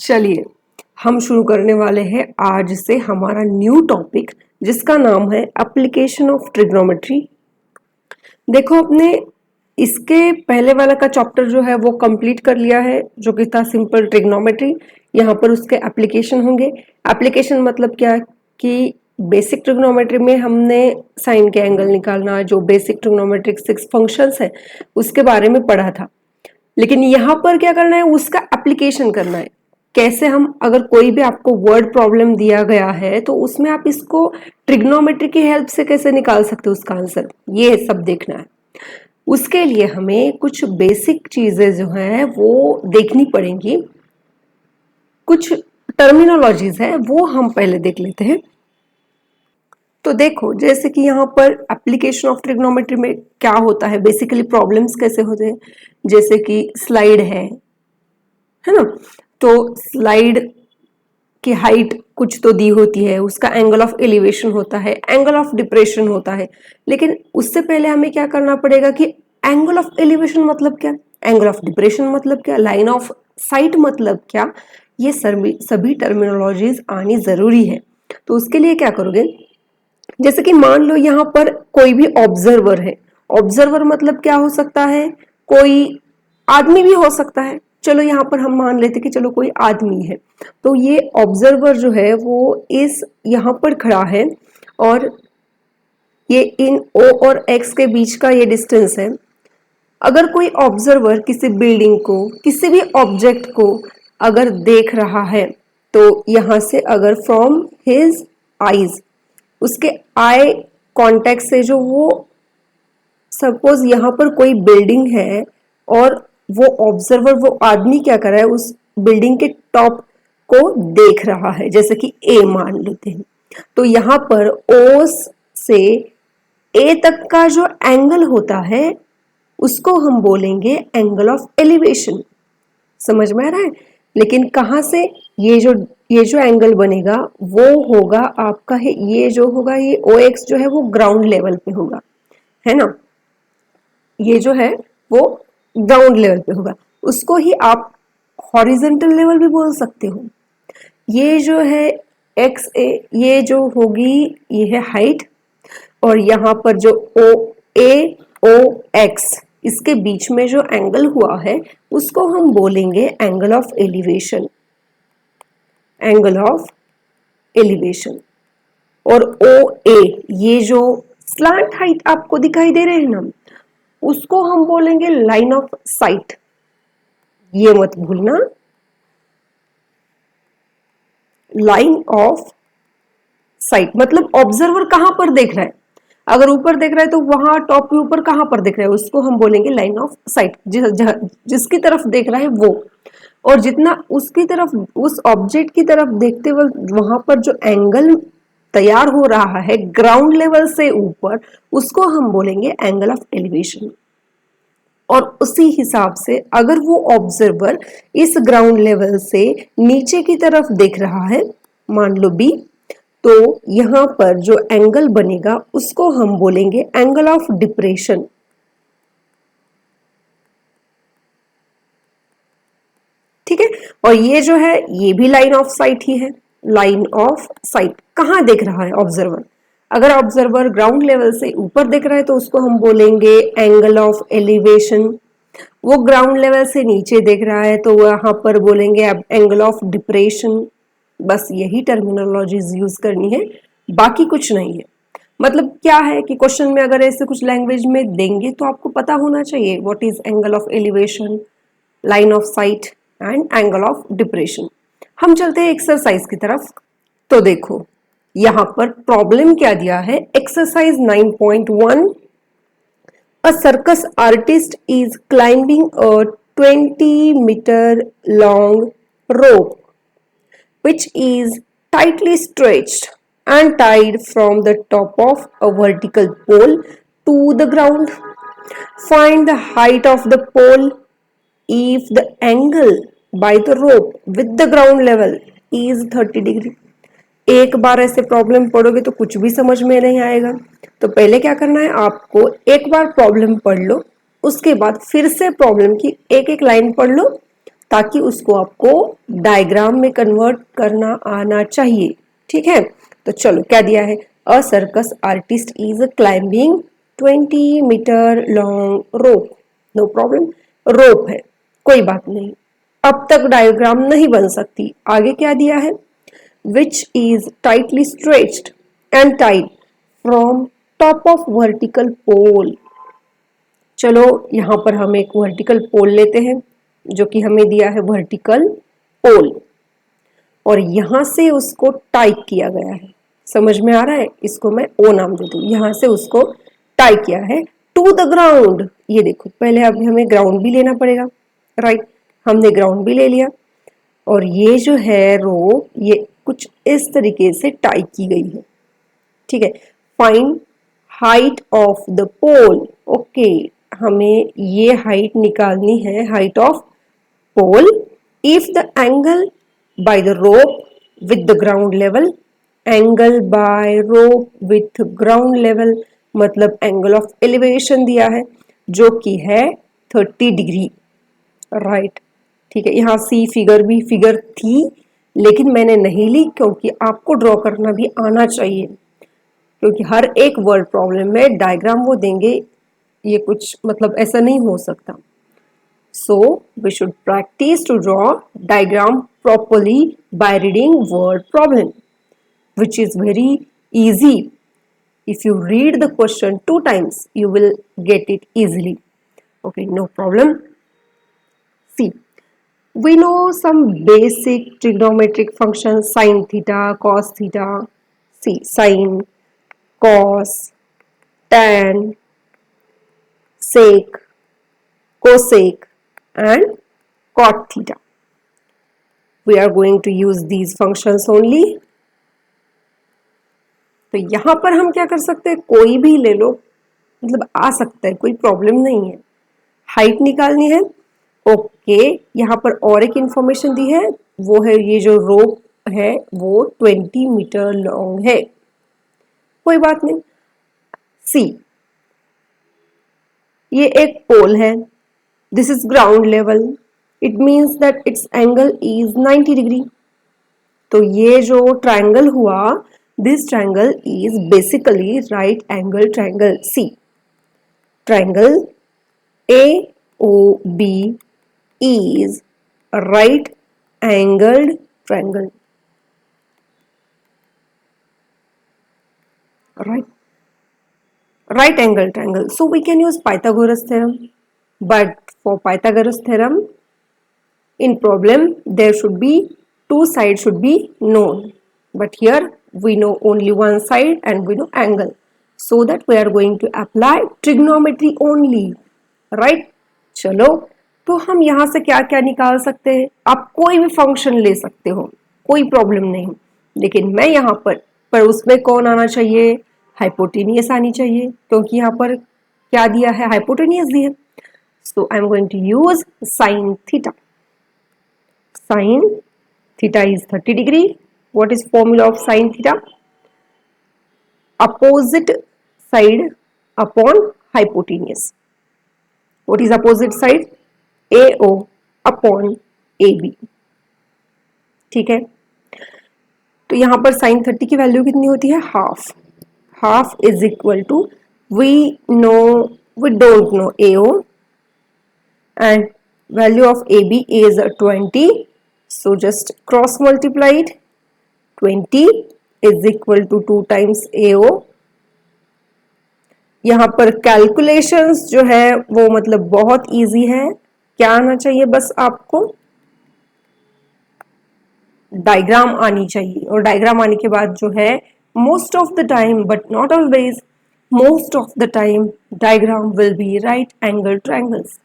चलिए हम शुरू करने वाले हैं आज से हमारा न्यू टॉपिक जिसका नाम है एप्लीकेशन ऑफ ट्रिग्नोमेट्री। देखो अपने इसके पहले वाला का चैप्टर जो है वो कंप्लीट कर लिया है जो कि था सिंपल ट्रिग्नोमेट्री। यहाँ पर उसके एप्लीकेशन होंगे। एप्लीकेशन मतलब क्या कि बेसिक ट्रिग्नोमेट्री में हमने साइन के एंगल निकालना, जो बेसिक ट्रिग्नोमेट्रिक 6 फंक्शंस है उसके बारे में पढ़ा था। लेकिन यहाँ पर क्या करना है, उसका एप्लीकेशन करना है। कैसे हम, अगर कोई भी आपको वर्ड प्रॉब्लम दिया गया है तो उसमें आप इसको ट्रिग्नोमेट्री की हेल्प से कैसे निकाल सकते हो उसका आंसर, ये सब देखना है। उसके लिए हमें कुछ बेसिक चीजें जो है वो देखनी पड़ेंगी। कुछ टर्मिनोलॉजीज है वो हम पहले देख लेते हैं। तो देखो जैसे कि यहाँ पर एप्लीकेशन ऑफ ट्रिग्नोमेट्री में क्या होता है, बेसिकली प्रॉब्लम्स कैसे होते हैं। जैसे कि स्लाइड है ना, तो स्लाइड की हाइट कुछ तो दी होती है, उसका एंगल ऑफ एलिवेशन होता है, एंगल ऑफ डिप्रेशन होता है। लेकिन उससे पहले हमें क्या करना पड़ेगा कि एंगल ऑफ एलिवेशन मतलब क्या, एंगल ऑफ डिप्रेशन मतलब क्या, लाइन ऑफ साइट मतलब क्या, ये सभी टर्मिनोलॉजीज आनी जरूरी है। तो उसके लिए क्या करोगे, जैसे कि मान लो यहाँ पर कोई भी ऑब्जर्वर है। ऑब्जर्वर मतलब क्या हो सकता है, कोई आदमी भी हो सकता है। चलो यहाँ पर हम मान लेते कि चलो कोई आदमी है, तो ये ऑब्जर्वर जो है वो इस यहाँ पर खड़ा है और ये इन O और X के बीच का ये डिस्टेंस है। अगर कोई ऑब्जर्वर किसी बिल्डिंग को, किसी भी ऑब्जेक्ट को अगर देख रहा है तो यहाँ से अगर फ्रॉम हिज आईज, उसके आई कांटेक्ट से जो वो, सपोज यहाँ पर कोई बिल्डिंग है और वो ऑब्जर्वर, वो आदमी क्या कर रहा है, उस बिल्डिंग के टॉप को देख रहा है, जैसे कि ए मान लेते हैं। तो यहाँ पर ओ से ए तक का जो एंगल होता है उसको हम बोलेंगे एंगल ऑफ एलिवेशन। समझ में आ रहा है। लेकिन कहाँ से, ये जो एंगल बनेगा वो होगा आपका है, ये जो होगा ये ओ एक्स जो है वो ग्राउंड लेवल पे होगा, है ना। ये जो है वो ग्राउंड लेवल पे होगा, उसको ही आप हॉरिजेंटल लेवल भी बोल सकते हो। ये जो है एक्स ए, ये जो होगी ये है हाइट, और यहाँ पर जो ओ ए ओ एक्स, इसके बीच में जो एंगल हुआ है उसको हम बोलेंगे angle of elevation, angle of elevation. और ओ ए, ये जो स्लांट हाइट आपको दिखाई दे रहे हैं ना, उसको हम बोलेंगे लाइन ऑफ साइट। ये मत भूलना, लाइन ऑफ साइट मतलब ऑब्जर्वर कहां पर देख रहा है। अगर ऊपर देख रहा है तो वहां टॉप के ऊपर कहां पर देख रहा है उसको हम बोलेंगे लाइन ऑफ साइट। जिसकी तरफ देख रहा है वो, और जितना उसकी तरफ, उस ऑब्जेक्ट की तरफ देखते वक्त वहां पर जो एंगल तैयार हो रहा है ग्राउंड लेवल से ऊपर, उसको हम बोलेंगे एंगल ऑफ एलिवेशन। और उसी हिसाब से अगर वो ऑब्जर्वर इस ग्राउंड लेवल से नीचे की तरफ देख रहा है, मान लो बी, तो यहां पर जो एंगल बनेगा उसको हम बोलेंगे एंगल ऑफ डिप्रेशन। ठीक है। और ये जो है ये भी लाइन ऑफ साइट ही है। लाइन ऑफ साइट कहां देख रहा है ऑब्जर्वर, अगर ऑब्जर्वर ग्राउंड लेवल से ऊपर देख रहा है तो उसको हम बोलेंगे एंगल ऑफ एलिवेशन। वो ग्राउंड लेवल से नीचे देख रहा है तो वहां पर बोलेंगे एंगल ऑफ डिप्रेशन। बस यही टर्मिनोलॉजीज यूज करनी है, बाकी कुछ नहीं है। मतलब क्या है कि क्वेश्चन में अगर ऐसे कुछ लैंग्वेज में देंगे तो आपको पता होना चाहिए what is angle of elevation, line of site and angle of depression. हम चलते हैं एक्सरसाइज की तरफ। तो देखो यहां पर प्रॉब्लम क्या दिया है, exercise 9.1, a circus artist is climbing a 20-meter long rope which is tightly stretched and tied from the top of a vertical pole to the ground. Find the height of the pole if the angle by the rope with the ground level is 30 degree. एक बार ऐसे problem पढ़ोगे तो कुछ भी समझ में नहीं आएगा। तो पहले क्या करना है, आपको एक बार प्रॉब्लम पढ़ लो, उसके बाद फिर से प्रॉब्लम की एक एक लाइन पढ़ लो, ताकि उसको आपको डायग्राम में कन्वर्ट करना आना चाहिए। ठीक है, तो चलो क्या दिया है, a circus artist is climbing 20 metre long rope. No problem, rope है, कोई बात नहीं, अब तक डायग्राम नहीं बन सकती। आगे क्या दिया है, which is tightly stretched and tied from top of vertical pole. चलो यहां पर हम एक वर्टिकल पोल लेते हैं, जो कि हमें दिया है वर्टिकल पोल, और यहां से उसको टाइप किया गया है। समझ में आ रहा है, इसको मैं ओ नाम दे दूं, यहां से उसको टाई किया है टू द ग्राउंड। ये देखो, पहले अभी हमें ग्राउंड भी लेना पड़ेगा, राइट, हमने ग्राउंड भी ले लिया, और ये जो है रो, ये कुछ इस तरीके से टाई की गई है। ठीक है, find height of the pole. Okay, हमें ये हाइट निकालनी है, height of pole, if the angle by the rope with the ground level, angle by rope with ground level मतलब एंगल ऑफ एलिवेशन दिया है, जो कि है 30 डिग्री, राइट। ठीक है, यहाँ सी फिगर भी फिगर थी, लेकिन मैंने नहीं ली क्योंकि आपको ड्रॉ करना भी आना चाहिए, क्योंकि हर एक वर्ड प्रॉब्लम में डायग्राम वो देंगे, ये कुछ मतलब ऐसा नहीं हो सकता। So we should practice to draw diagram properly by reading word problem, which is very easy. If you read the question 2 times, you will get it easily. Okay, no problem. See, we know some basic trigonometric functions, sin theta, cos theta. See, sin, cos, tan, sec, cosec, and cot theta. We are going to use these functions only. तो यहां पर हम क्या कर सकते हैं, कोई भी ले लो, मतलब आ सकता है, कोई प्रॉब्लम नहीं है। हाइट निकालनी है, ओके, यहाँ पर और एक इंफॉर्मेशन दी है, वो है ये जो रोप है वो 20 मीटर लॉन्ग है, कोई बात नहीं। सी, ये एक पोल है, this is ground level, it means that it's angle is 90 degree. तो ये जो ट्रायंगल हुआ, this triangle is basically right angle triangle. See, triangle AOB is a right angled triangle, right angle triangle. So we can use Pythagoras theorem, but for Pythagoras theorem in problem there should be two sides should be known, but here we know only one side and we know angle, so that we are going to apply trigonometry only, right? चलो, तो हम यहाँ से क्या क्या निकाल सकते हैं, आप कोई भी फंक्शन ले सकते हो, कोई प्रॉब्लम नहीं, लेकिन मैं यहाँ पर उसमें कौन आना चाहिए, हाइपोटेनियस आनी चाहिए, क्योंकि यहाँ पर क्या दिया है, हाइपोटेनियस दी है। So I am going to use sine theta. Sine theta is 30 degree. What is formula of sine theta? Opposite side upon hypotenuse. What is opposite side? AO upon AB। ठीक है, तो यहां पर साइन 30 की value कितनी होती है? Half. Half is equal to, we don't know AO and value of AB is 20, so just cross multiply it. 20 is equal to 2 times AO। यहाँ पर कैलकुलेशंस जो है वो मतलब बहुत इजी है, क्या आना चाहिए, बस आपको डायग्राम आनी चाहिए, और डायग्राम आने के बाद जो है most of the time but not always, most of the time diagram will be right angle triangles.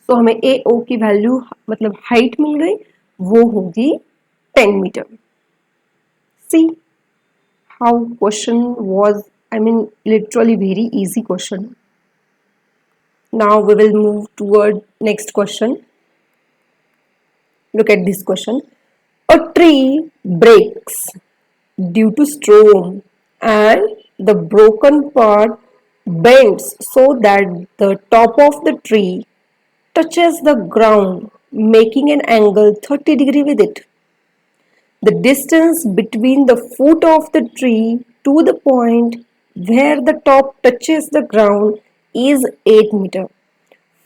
तो हमें AO की वैल्यू मतलब हाइट मिल गई, वो होगी 10 meter. See how question was, I mean literally very easy question. Now we will move toward next question. Look at this question. A tree breaks due to storm and the broken part bends so that the top of the tree touches the ground. making an angle 30 degree with it. The distance between the foot of the tree to the point where the top touches the ground is 8 meter.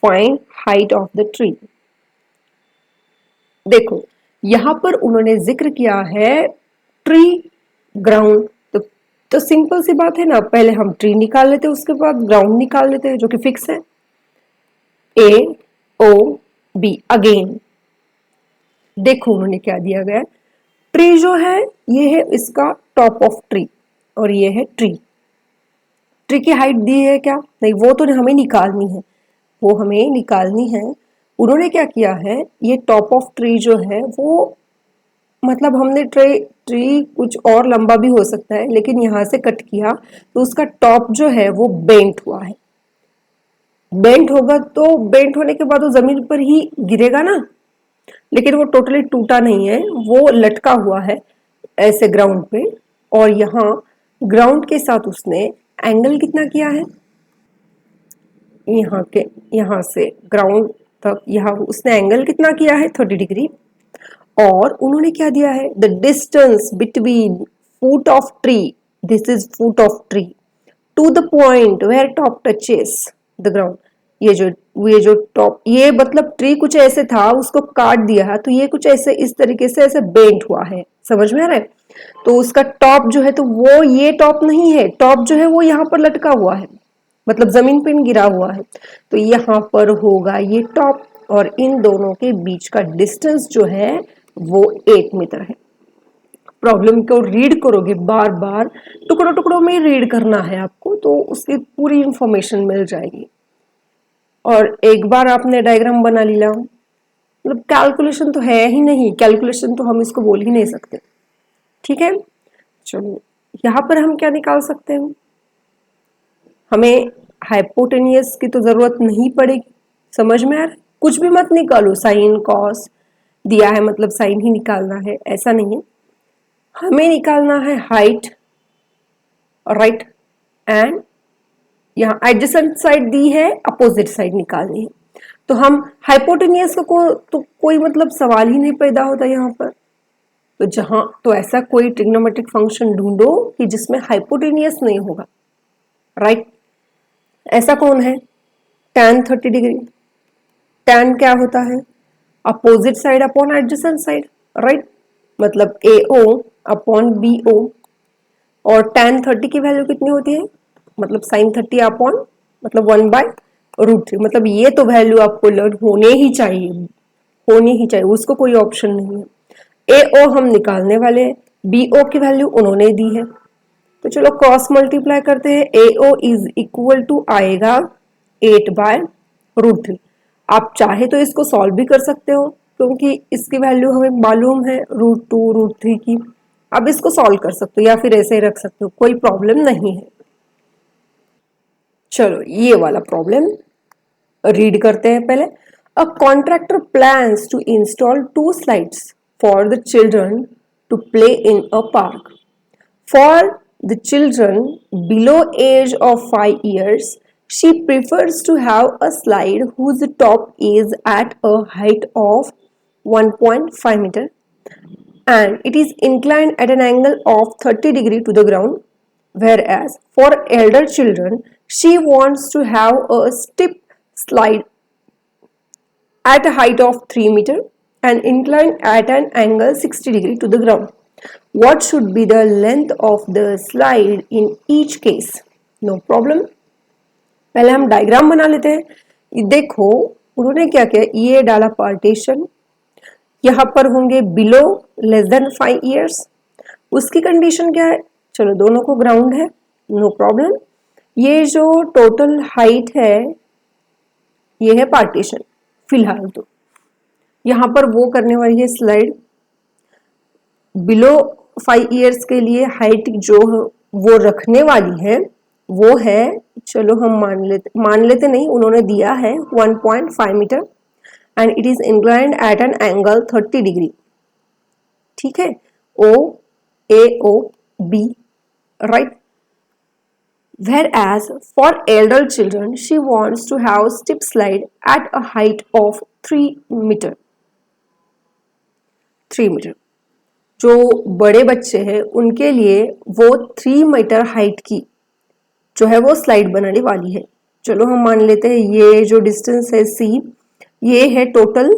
Find height of the tree. देखो यहां पर उन्होंने जिक्र किया है tree ground, तो simple सी बात है ना, पहले हम ट्री निकाल लेते हैं उसके बाद ग्राउंड निकाल लेते हैं जो कि फिक्स है। ए ओ बी अगेन देखो उन्होंने क्या दिया गया, ट्री जो है ये है इसका टॉप ऑफ ट्री और ये है ट्री। ट्री की हाइट दी है क्या? नहीं, वो तो हमें निकालनी है, वो हमें निकालनी है। उन्होंने क्या किया है, ये टॉप ऑफ ट्री जो है वो मतलब हमने ट्री कुछ और लंबा भी हो सकता है लेकिन यहाँ से कट किया तो उसका टॉप जो है वो बेंट हुआ है। बेंट होगा तो बेंट होने के बाद वो जमीन पर ही गिरेगा ना, लेकिन वो टोटली टूटा नहीं है, वो लटका हुआ है ऐसे ग्राउंड पे। और यहाँ ग्राउंड के साथ उसने एंगल कितना किया है, यहाँ से ग्राउंड तक यहाँ उसने एंगल कितना किया है 30 डिग्री। और उन्होंने क्या दिया है, the distance between foot of tree, this is foot of tree, to the point where top touches the ground. ये जो टॉप, ये मतलब ट्री कुछ ऐसे था उसको काट दिया है तो ये कुछ ऐसे इस तरीके से ऐसे बेंट हुआ है, समझ में आ रहा है। तो उसका टॉप जो है तो वो ये टॉप नहीं है, टॉप जो है वो यहाँ पर लटका हुआ है, मतलब जमीन पे गिरा हुआ है, तो यहाँ पर होगा ये टॉप और इन दोनों के बीच का डिस्टेंस जो है वो 8 मीटर है। प्रॉब्लम को रीड करोगे बार बार, टुकड़ों टुकड़ों में रीड करना है आपको, तो उसकी पूरी इंफॉर्मेशन मिल जाएगी। और एक बार आपने डायग्राम बना लिया, मतलब कैलकुलेशन तो है ही नहीं, कैलकुलेशन तो हम इसको बोल ही नहीं सकते, ठीक है। चलो यहाँ पर हम क्या निकाल सकते हैं, हमें हाइपोटेनियस की तो जरूरत नहीं पड़ेगी, समझ में आ रहा है। कुछ भी मत निकालो, साइन कॉस दिया है मतलब साइन ही निकालना है ऐसा नहीं है, हमें निकालना है हाइट, राइट, एंड यहाँ एडजेसेंट साइड दी है, अपोजिट साइड निकालनी है। तो हम हाइपोटेनियस को तो कोई मतलब सवाल ही नहीं पैदा होता यहाँ पर। तो जहां तो ऐसा कोई ट्रिग्नोमेट्रिक फंक्शन ढूंढो कि जिसमें हाइपोटेनियस नहीं होगा, राइट। ऐसा कौन है, tan 30 डिग्री। tan क्या होता है, opposite side upon adjacent side, right, मतलब AO अपॉन BO। और tan 30 की वैल्यू कितनी होती है, मतलब sin 30 अपॉन मतलब 1/√3, मतलब ये तो वैल्यू आपको लर्न होने ही चाहिए, होनी ही चाहिए, उसको कोई ऑप्शन नहीं है। AO हम निकालने वाले हैं, BO की वैल्यू उन्होंने दी है, तो चलो क्रॉस मल्टीप्लाई करते हैं। AO इज इक्वल टू आएगा 8/√3। आप चाहे तो इसको सॉल्व भी कर सकते हो क्योंकि इसकी वैल्यू हमें मालूम है √2 √3 की, अब इसको सॉल्व कर सकते हो या फिर ऐसे ही रख सकते हो, कोई प्रॉब्लम नहीं है। चलो ये वाला प्रॉब्लम रीड करते हैं पहले। A contractor plans to install 2 slides for the children to play in a park. For the children below age of 5 years, she prefers to have a slide whose top is at a height of 1.5 meter and it is inclined at an angle of 30 degree to the ground, whereas for elder children she wants to have a steep slide at a height of 3 meter and inclined at an angle 60 degree to the ground. What should be the length of the slide in each case? No problem. पहले हम diagram बना लेते हैं। देखो उन्होंने क्या किया, ये डाला पार्टीशन, यहाँ पर होंगे बिलो लेस देन 5 years, उसकी कंडीशन क्या है, चलो दोनों को ग्राउंड है, नो प्रॉब्लम। ये जो टोटल हाइट है ये है पार्टीशन फिलहाल, तो यहाँ पर वो करने वाली है स्लाइड। बिलो 5 years के लिए हाइट जो वो रखने वाली है वो है, चलो हम मान लेते नहीं, उन्होंने दिया है 1.5 meter and it is inclined at an angle 30 degree, ठीक है, OAOB, right. Whereas for elder children she wants to have steep slide at a height of 3 meter. 3 metre. जो बड़े बच्चे हैं उनके लिए वो 3 मीटर हाइट की जो है वो स्लाइड बनाने वाली है। चलो हम मान लेते हैं ये जो डिस्टेंस है C, ये है टोटल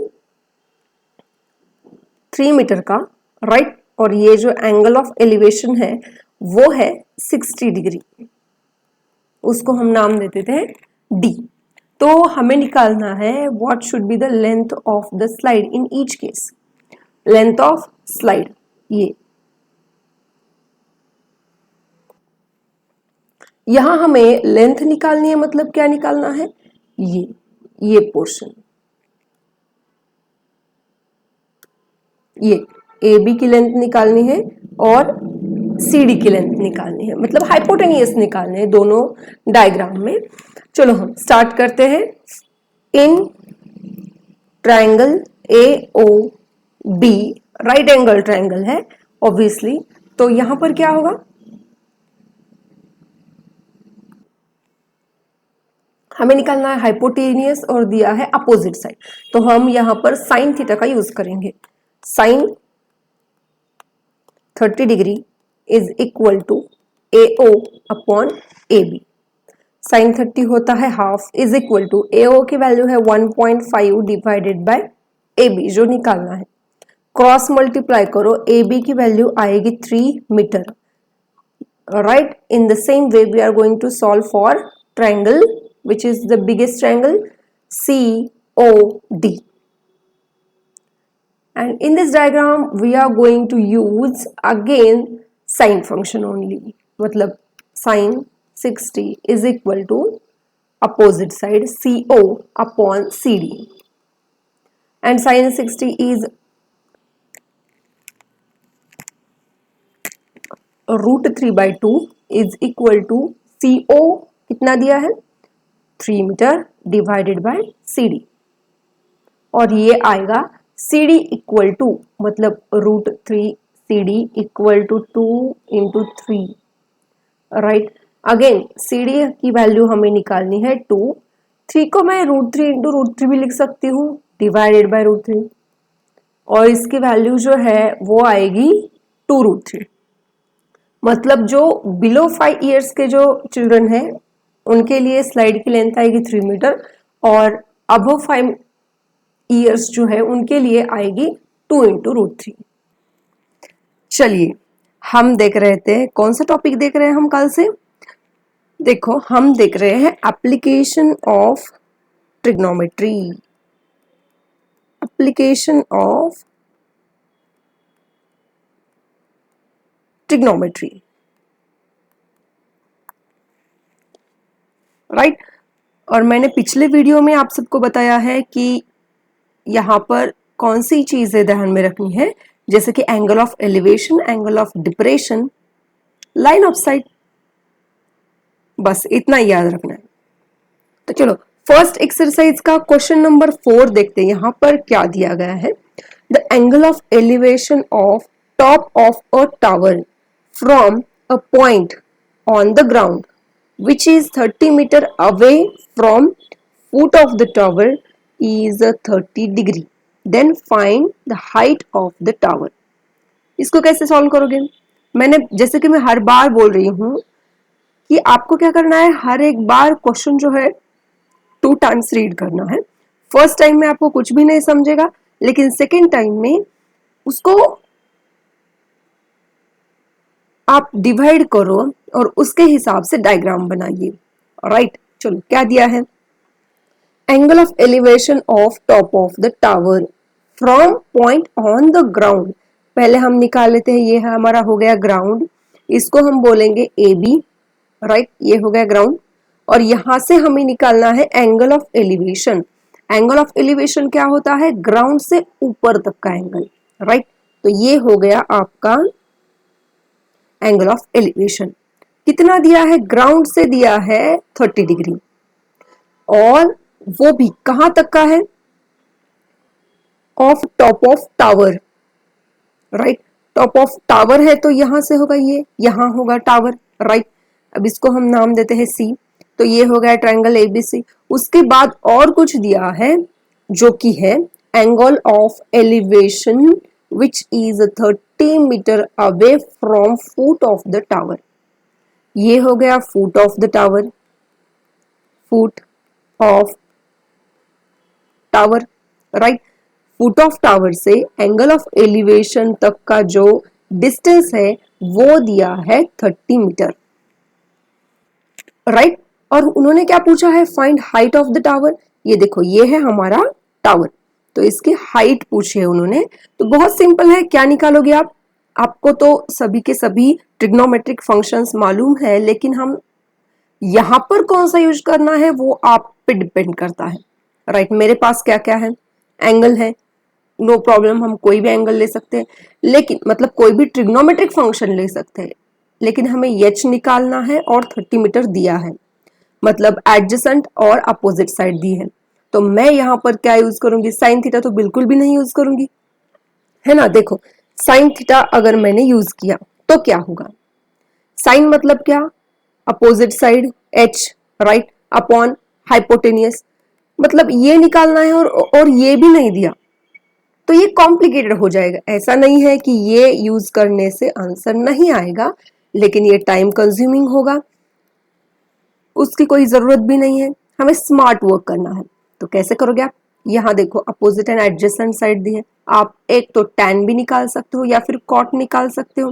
3 मीटर का, राइट। और ये जो एंगल ऑफ एलिवेशन है वो है 60 डिग्री, उसको हम नाम देते थे D। तो हमें निकालना है what should be the length of the slide in each case. Length of slide, ये यहां हमें लेंथ निकालनी है, मतलब क्या निकालना है, ये पोर्शन, ये AB की लेंथ निकालनी है और CD की लेंथ निकालनी है, मतलब हाइपोटेनियस निकालने हैं दोनों डायग्राम में। चलो हम स्टार्ट करते हैं। In triangle AOB, right angle triangle है ऑब्वियसली, तो यहां पर क्या होगा, हमें निकालना है हाइपोटेनियस और दिया है अपोजिट साइड, तो हम यहां पर साइन थीटा का यूज करेंगे। Sine 30 degree is equal to AO upon AB। Sine 30 होता है half is equal to AO की वैल्यू है 1.5 डिवाइडेड बाय AB जो निकालना है। क्रॉस मल्टीप्लाई करो, AB की वैल्यू आएगी 3 meter, right. In the same way we are going to solve for triangle which is the biggest triangle COD, and in this diagram we are going to use again sine function only, मतलब sine 60 is equal to opposite side CO upon CD, and sine 60 is √3/2 is equal to CO कितना दिया है 3 metre divided by CD, और ये आएगा CD equal to, मतलब √3 CD equal to 2 into 3, right. Again CD की value हमें निकालनी है 2, 3 को मैं √3 इंटू √3 भी लिख सकती हूँ डिवाइडेड बाय √3, और इसकी वैल्यू जो है वो आएगी 2√3। मतलब जो बिलो 5 इयर्स के जो चिल्ड्रन है उनके लिए स्लाइड की लेंथ आएगी 3 मीटर, और अबव 5 इयर्स जो है उनके लिए आएगी 2 इंटू √3। चलिए हम देख रहे थे, कौन सा टॉपिक देख रहे हैं हम कल से, देखो हम देख रहे हैं application of trigonometry, application of trigonometry, right. और मैंने पिछले वीडियो में आप सबको बताया है कि यहाँ पर कौन सी चीजें ध्यान में रखनी है, जैसे कि angle of elevation, angle of depression, line of site, बस इतना ही याद रखना है। तो चलो फर्स्ट एक्सरसाइज का क्वेश्चन नंबर 4 देखते हैं। यहाँ पर क्या दिया गया है, the angle of elevation of top of a tower from a point on the ground which is 30 meter away from foot of the tower is 30 degree. Then find the height of the tower. इसको कैसे solve करोगे, मैंने जैसे कि मैं हर बार बोल रही हूं कि आपको क्या करना है, हर एक बार क्वेश्चन जो है 2 टाइम्स रीड करना है। फर्स्ट टाइम में आपको कुछ भी नहीं समझेगा, लेकिन सेकेंड टाइम में उसको आप डिवाइड करो और उसके हिसाब से डायग्राम बनाइए, राइट। चलो क्या दिया है, angle of elevation of top of the tower from point on the ground, पहले हम निकाल लेते हैं, ये हमारा हो गया ग्राउंड, इसको हम बोलेंगे AB, राइट, ये हो गया ग्राउंड। और यहां से हमें निकालना है angle of elevation. Angle of elevation क्या होता है, ग्राउंड से ऊपर तक का एंगल, राइट। तो ये हो गया आपका एंगल ऑफ एलिवेशन। कितना दिया है, ग्राउंड से दिया है 30 डिग्री, और वो भी कहां तक का है, of top of tower, right. Top of tower है तो यहां से होगा, ये यहां होगा टावर, राइट। अब इसको हम नाम देते हैं C, तो ये हो गया ट्रायंगल ABC। उसके बाद और कुछ दिया है जो कि है angle of elevation which is 30 meter away from foot of the tower. ये हो गया foot of the tower, foot of tower, right. Foot of tower से एंगल ऑफ एलिवेशन तक का जो डिस्टेंस है वो दिया है 30 मीटर, राइट। और उन्होंने क्या पूछा है, find height of the tower. ये देखो ये है हमारा टावर, तो इसकी हाइट पूछी है उन्होंने। तो बहुत सिंपल है, क्या निकालोगे आप, आपको तो सभी के सभी ट्रिग्नोमेट्रिक फंक्शंस मालूम है, लेकिन हम यहां पर कौन सा यूज करना है वो आप पे डिपेंड करता है, राइट। मेरे पास क्या क्या है, एंगल है, नो प्रॉब्लम, हम कोई भी एंगल ले सकते हैं, लेकिन मतलब कोई भी ट्रिग्नोमेट्रिक फंक्शन ले सकते हैं, लेकिन हमें एच निकालना है और 30 मीटर दिया है, मतलब एडजेसेंट और अपोजिट साइड दी है। तो मैं यहाँ पर क्या यूज करूंगी, साइन थीटा तो बिल्कुल भी नहीं यूज करूंगी, है ना। देखो साइन थीटा अगर मैंने यूज किया तो क्या होगा, साइन मतलब क्या, opposite side H, right, upon hypotenuse, मतलब ये निकालना है और ये भी नहीं दिया तो ये कॉम्प्लिकेटेड हो जाएगा। ऐसा नहीं है कि ये यूज करने से आंसर नहीं आएगा, लेकिन ये टाइम कंज्यूमिंग होगा, उसकी कोई जरूरत भी नहीं है, हमें स्मार्ट वर्क करना है। तो कैसे करोगे आप, यहाँ देखो अपोजिट एंड एडजेसेंट साइड दी है, आप एक तो tan भी निकाल सकते हो या फिर cot निकाल सकते हो,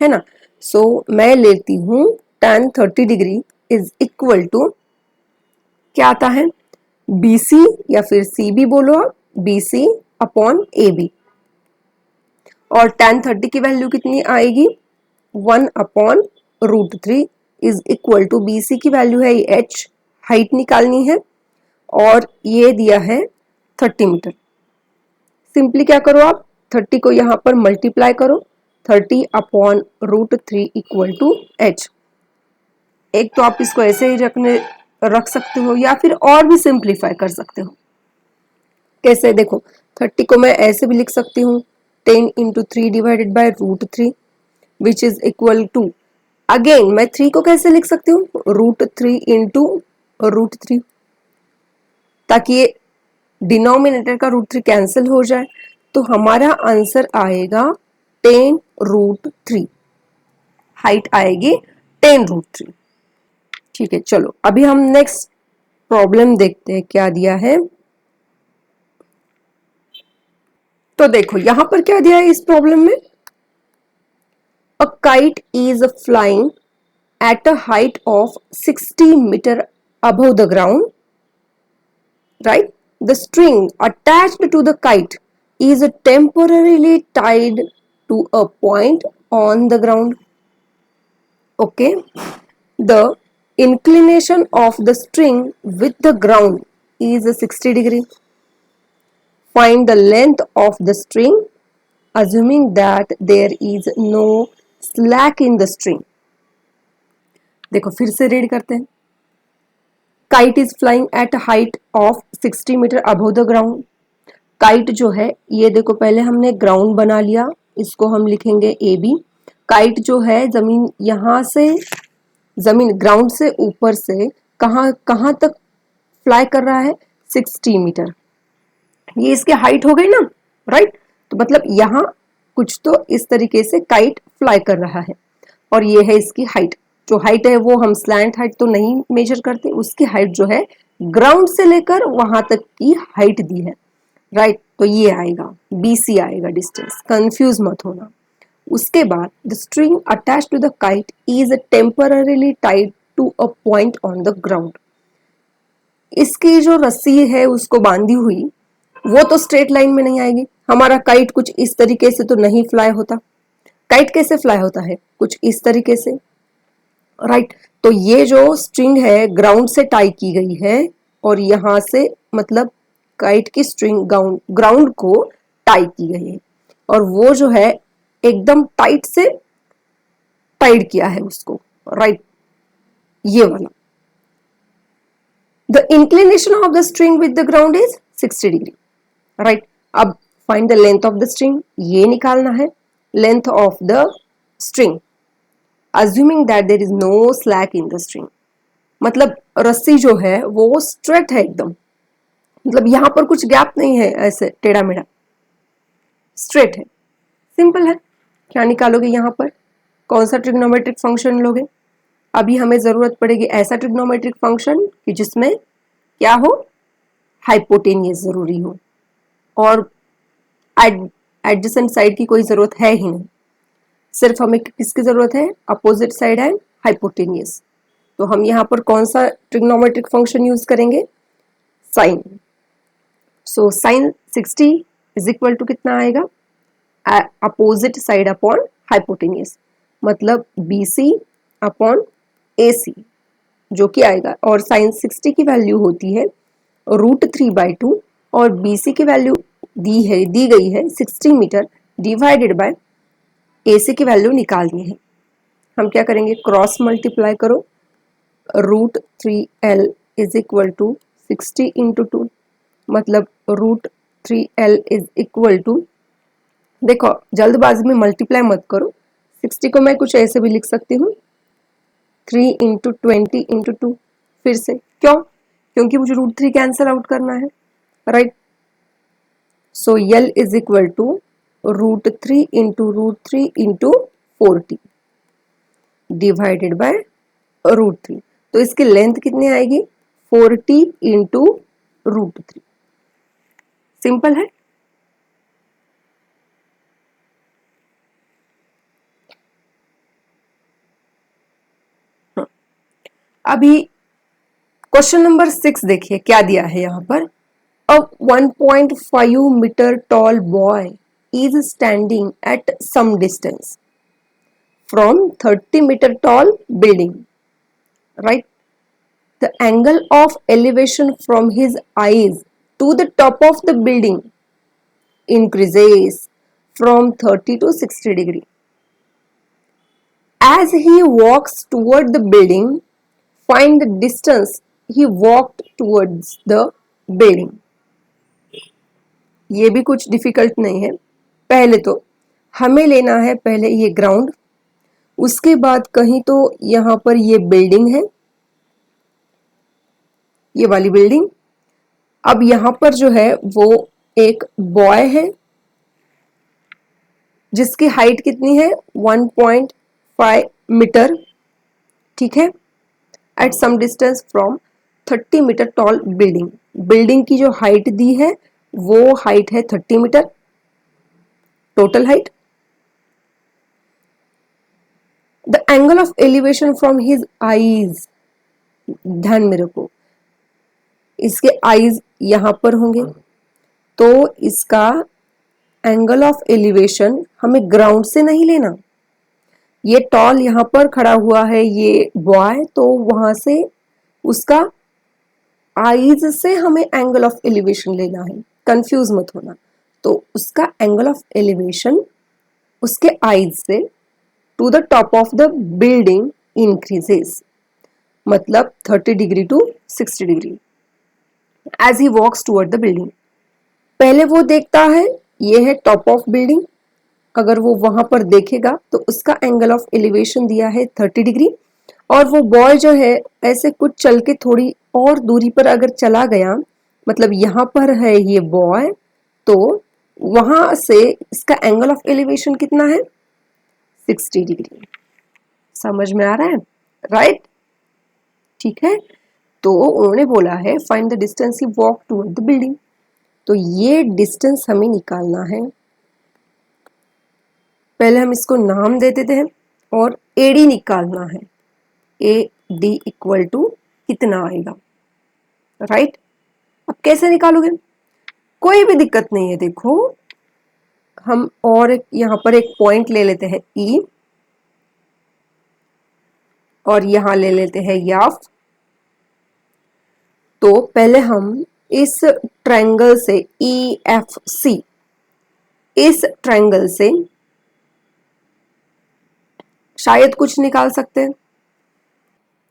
है ना। सो मैं लेती हूँ tan 30 degree is equal to क्या आता है, BC या फिर CB बोलो आप, BC अपॉन AB, और tan 30 की वैल्यू कितनी आएगी, 1 upon √3 is equal to BC की वैल्यू है H, हाइट निकालनी है, और ये दिया है 30 मीटर। सिंपली क्या करो आप, 30 को यहाँ पर मल्टीप्लाई करो, 30 अपॉन √3 इक्वल टू H। एक तो आप इसको ऐसे ही रख सकते हो या फिर और भी सिंप्लीफाई कर सकते हो। कैसे, देखो 30 को मैं ऐसे भी लिख सकती हूँ 10 into 3 divided by √3 which is equal to, again मैं 3 को कैसे लिख सकती हूँ, √3 इंटू √3, ताकि ये डिनोमिनेटर का √3 कैंसिल हो जाए, तो हमारा आंसर आएगा 10√3, हाइट आएगी 10√3। ठीक है, चलो अभी हम नेक्स्ट प्रॉब्लम देखते हैं क्या दिया है। तो देखो यहां पर क्या दिया है इस प्रॉब्लम में, a kite is flying at a height of 60 meter above the ground, right? The string attached to the kite is temporarily tied to a point on the ground. Okay. The inclination of the string with the ground is 60 degree. Find the length of the string assuming that there is no slack in the string. देखो फिर से read करते हैं, kite is flying at height of 60 meter above the ground. Kite जो है, ये देखो पहले हमने ग्राउंड बना लिया, इसको हम लिखेंगे AB। काइट जो है जमीन, यहां से जमीन ग्राउंड से ऊपर से कहां तक फ्लाई कर रहा है, 60 मीटर। ये इसकी हाइट हो गई ना, राइट। तो मतलब यहाँ कुछ तो इस तरीके से काइट फ्लाई कर रहा है, और ये है इसकी हाइट। जो हाइट है वो हम स्लैंट हाइट तो नहीं मेजर करते, उसकी हाइट जो है ग्राउंड से लेकर वहां तक की हाइट दी है, राइट। तो ये आएगा BC आएगा डिस्टेंस, कंफ्यूज मत होना। उसके बाद the string attached to the kite is temporarily tied to a point on the ground. इसकी जो रस्सी है उसको बांधी हुई, वो तो स्ट्रेट लाइन में नहीं आएगी, हमारा काइट कुछ इस तरीके से तो नहीं फ्लाई होता। काइट कैसे फ्लाई होता है, कुछ इस तरीके से, राइट। तो ये जो स्ट्रिंग है ग्राउंड से टाई की गई है, और यहां से मतलब काइट की स्ट्रिंग ग्राउंड को टाई की गई है, और वो जो है एकदम टाइट से टाइड किया है उसको, राइट, ये वाला। The inclination of the string with the ground is 60 degree, right. अब find the length of the string, ये निकालना है, length of the string assuming that there is no slack in the string, मतलब रस्सी जो है वो स्ट्रेट है एकदम, मतलब यहां पर कुछ गैप नहीं है ऐसे टेढ़ा मेढ़ा, स्ट्रेट है। सिंपल है। क्या निकालोगे यहाँ पर, कौन सा ट्रिग्नोमेट्रिक फंक्शन लोगे? अभी हमें जरूरत पड़ेगी ऐसा ट्रिग्नोमेट्रिक फंक्शन कि जिसमें क्या हो, हाइपोटेनियस जरूरी हो, और एडजेसेंट साइड की कोई जरूरत है ही नहीं, सिर्फ हमें किसकी जरूरत है, अपोजिट साइड एंड हाइपोटेनियस। तो हम यहाँ पर कौन सा ट्रिग्नोमेट्रिक फंक्शन यूज करेंगे, sine. So sine 60 is equal to कितना आएगा, अपोजिट साइड अपॉन हाइपोटेनियस, मतलब BC अपॉन AC जो कि आएगा, और साइन 60 की वैल्यू होती है √3/2 और BC की वैल्यू दी गई है 60 मीटर डिवाइडेड बाय AC की वैल्यू निकालनी है। हम क्या करेंगे, क्रॉस मल्टीप्लाई करो, √3L is equal to 60 into 2, मतलब √3L इज इक्वल टू, देखो जल्दबाजी में मल्टीप्लाई मत करो, 60 को मैं कुछ ऐसे भी लिख सकती हूँ 3 इंटू 20 इंटू 2, फिर से क्यों, क्योंकि मुझे √3 कैंसिल आउट करना है, right. So L is equal to √3 into √3 into 40 divided by √3, तो इसकी लेंथ कितनी आएगी, 40 इंटू √3। सिंपल है। अभी क्वेश्चन नंबर 6 देखिए क्या दिया है यहाँ पर, a 1.5 meter tall boy is standing at some distance from 30 meter tall building, right. The angle of elevation from his eyes to the top of the building increases from 30 to 60 degree. As he walks toward the building, find the distance he walked towards the building. ये भी कुछ difficult नहीं है। पहले तो हमें लेना है पहले ये ग्राउंड, उसके बाद कहीं तो यहाँ पर ये बिल्डिंग है, ये वाली बिल्डिंग। अब यहाँ पर जो है वो एक बॉय है जिसकी हाइट कितनी है 1.5 मीटर, ठीक है, at some distance from 30 meter tall building. Building की जो हाइट दी है वो हाइट है 30 meter total height. The angle of elevation from his eyes, ध्यान में रखो इसके आईज यहां पर होंगे, तो इसका एंगल ऑफ एलिवेशन हमें ग्राउंड से नहीं लेना, ये टॉल यहां पर खड़ा हुआ है ये बॉय, तो वहां से उसका आईज से हमें एंगल ऑफ एलिवेशन लेना है, कंफ्यूज मत होना। तो उसका एंगल ऑफ एलिवेशन उसके आईज से to the top of the building increases, मतलब 30 degree to 60 degree as he walks toward the building. पहले वो देखता है ये है टॉप ऑफ बिल्डिंग, अगर वो वहां पर देखेगा तो उसका एंगल ऑफ एलिवेशन दिया है 30 डिग्री, और वो बॉय जो है ऐसे कुछ चल के थोड़ी और दूरी पर अगर चला गया, मतलब यहाँ पर है ये बॉय, तो वहां से इसका एंगल ऑफ एलिवेशन कितना है 60 डिग्री। समझ में आ रहा है, राइट, ठीक है। तो उन्होंने बोला है find the distance he walk toward the building, तो ये डिस्टेंस हमें निकालना है। पहले हम इसको नाम दे देते हैं और एडी निकालना है, AD इक्वल टू कितना आएगा, राइट। अब कैसे निकालोगे, कोई भी दिक्कत नहीं है, देखो हम और यहाँ पर एक पॉइंट ले लेते हैं E, और यहां ले लेते हैं याफ। तो पहले हम इस ट्रायंगल से EFC, इस ट्रायंगल से शायद कुछ निकाल सकते हैं।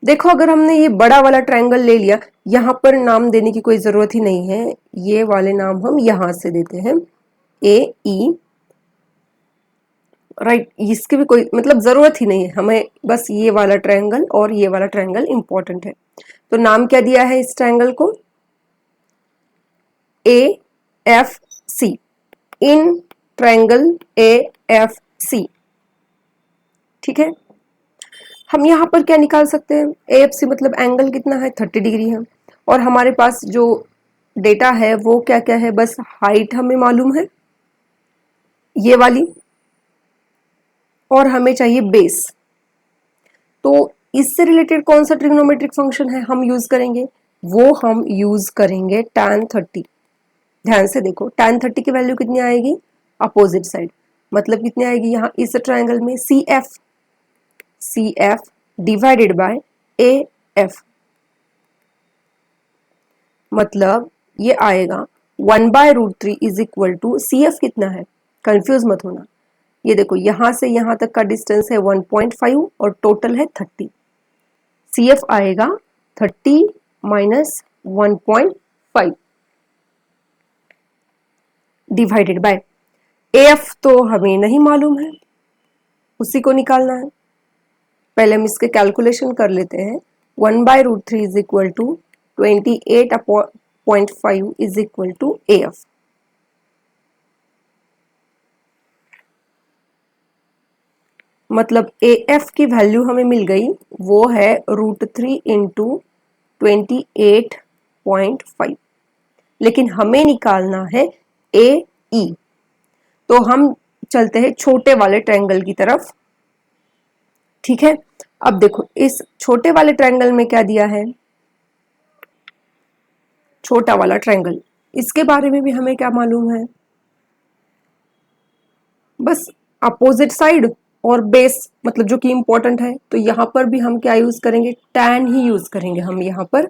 देखो अगर हमने ये बड़ा वाला ट्रायंगल ले लिया, यहां पर नाम देने की कोई जरूरत ही नहीं है, ये वाले नाम हम यहां से देते हैं AE, राइट। इसकी भी कोई मतलब जरूरत ही नहीं है हमें, बस ये वाला ट्रायंगल और ये वाला ट्रायंगल इंपॉर्टेंट है। तो नाम क्या दिया है इस ट्रायंगल को, AFC। In triangle AFC। ठीक है, हम यहाँ पर क्या निकाल सकते हैं, AFC मतलब एंगल कितना है, 30 डिग्री है। और हमारे पास जो डेटा है वो क्या क्या है, बस हाइट हमें मालूम है ये वाली, और हमें चाहिए बेस। तो इससे रिलेटेड कौन सा ट्रिग्नोमेट्रिक फंक्शन है हम यूज करेंगे, वो हम यूज करेंगे tan 30। ध्यान से देखो tan 30 की वैल्यू कितनी आएगी, अपोजिट साइड, मतलब कितनी आएगी यहाँ इस ट्रायंगल में, CF डिवाइडेड बाय AF, मतलब ये आएगा 1/√3 इज इक्वल टू CF कितना है, कंफ्यूज मत होना। ये देखो यहां से यहां तक का डिस्टेंस है 1.5 और टोटल है 30। CF आएगा 30 माइनस 1.5 डिवाइडेड बाय AF, तो हमें नहीं मालूम है, उसी को निकालना है। पहले हम इसके कैलकुलेशन कर लेते हैं। 1/√3 is equal to 28.5 is equal to AF। मतलब AF की वैल्यू हमें मिल गई, वो है √3 इंटू 28.5, लेकिन हमें निकालना है AE। तो हम चलते हैं छोटे वाले ट्रायंगल की तरफ। ठीक है, अब देखो इस छोटे वाले ट्रायंगल में क्या दिया है, छोटा वाला ट्रायंगल, इसके बारे में भी हमें क्या मालूम है, बस अपोजिट साइड और बेस, मतलब जो कि इंपॉर्टेंट है। तो यहां पर भी हम क्या यूज करेंगे, tan ही यूज करेंगे हम यहां पर।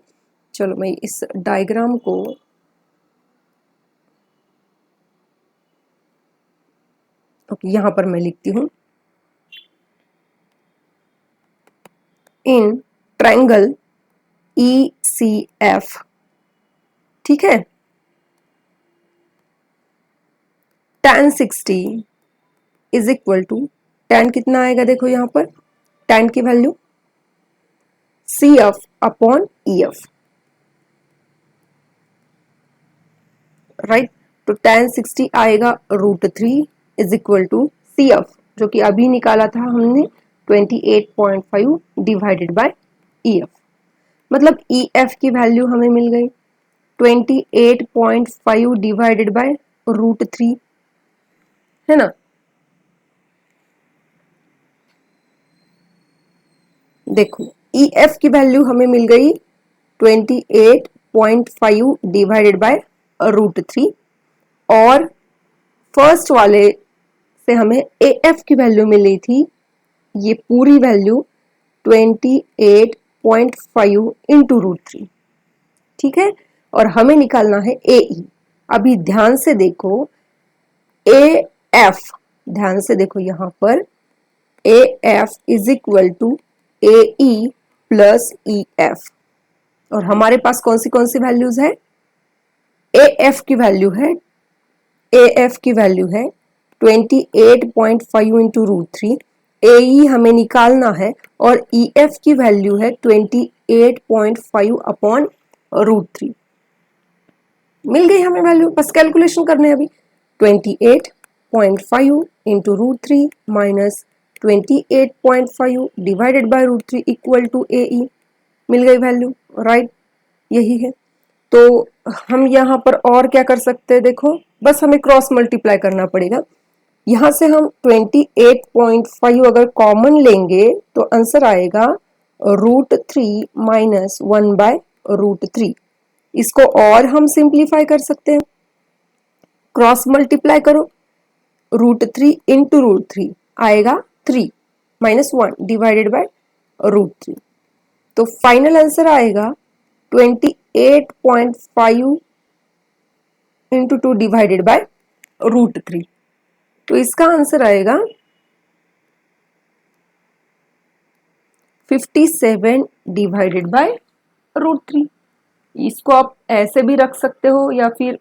चलो मैं इस डायग्राम को यहां पर मैं लिखती हूं, इन ट्रायंगल ECF। ठीक है, tan 60 is equal to, tan कितना आएगा देखो यहां पर, tan की value CF upon EF, right. तो tan 60 आएगा √3 इज इक्वल टू CF, जो कि अभी निकाला था हमने 28.5 डिवाइडेड बाय EF, मतलब EF की वैल्यू हमें मिल गई 28.5 डिवाइडेड बाय √3, है ना। देखो EF की वैल्यू हमें मिल गई 28.5 डिवाइडेड बाय √3, और फर्स्ट वाले से हमें AF की वैल्यू मिली थी, ये पूरी वैल्यू 28.5 इंटू √3। ठीक है, और हमें निकालना है AE। अभी ध्यान से देखो AF, ध्यान से देखो यहां पर AF is equal to AE plus EF, और हमारे पास कौन सी वैल्यूज है, AF की वैल्यू है, AF की वैल्यू है 28.5 इंटू √3, AE हमें निकालना है, और EF की वैल्यू है 28.5 अपॉन √3। मिल गई हमें वैल्यू, बस कैलकुलेशन करने हैं अभी। 28.5 into √3 minus 28.5 divided by √3 equal to AE, मिल गई वैल्यू, राइट, यही है। तो हम यहाँ पर और क्या कर सकते हैं, देखो बस हमें क्रॉस मल्टीप्लाई करना पड़ेगा। यहाँ से हम 28.5 अगर कॉमन लेंगे तो आंसर आएगा √3 माइनस 1/√3। इसको और हम सिंप्लीफाई कर सकते हैं, क्रॉस मल्टीप्लाई करो, √3 इंटू √3 आएगा 3 माइनस 1 डिवाइडेड बाय √3। तो फाइनल आंसर आएगा 28.5 इंटू 2 डिवाइडेड बाय √3। तो इसका आंसर आएगा 57 डिवाइडेड बाय √3। इसको आप ऐसे भी रख सकते हो या फिर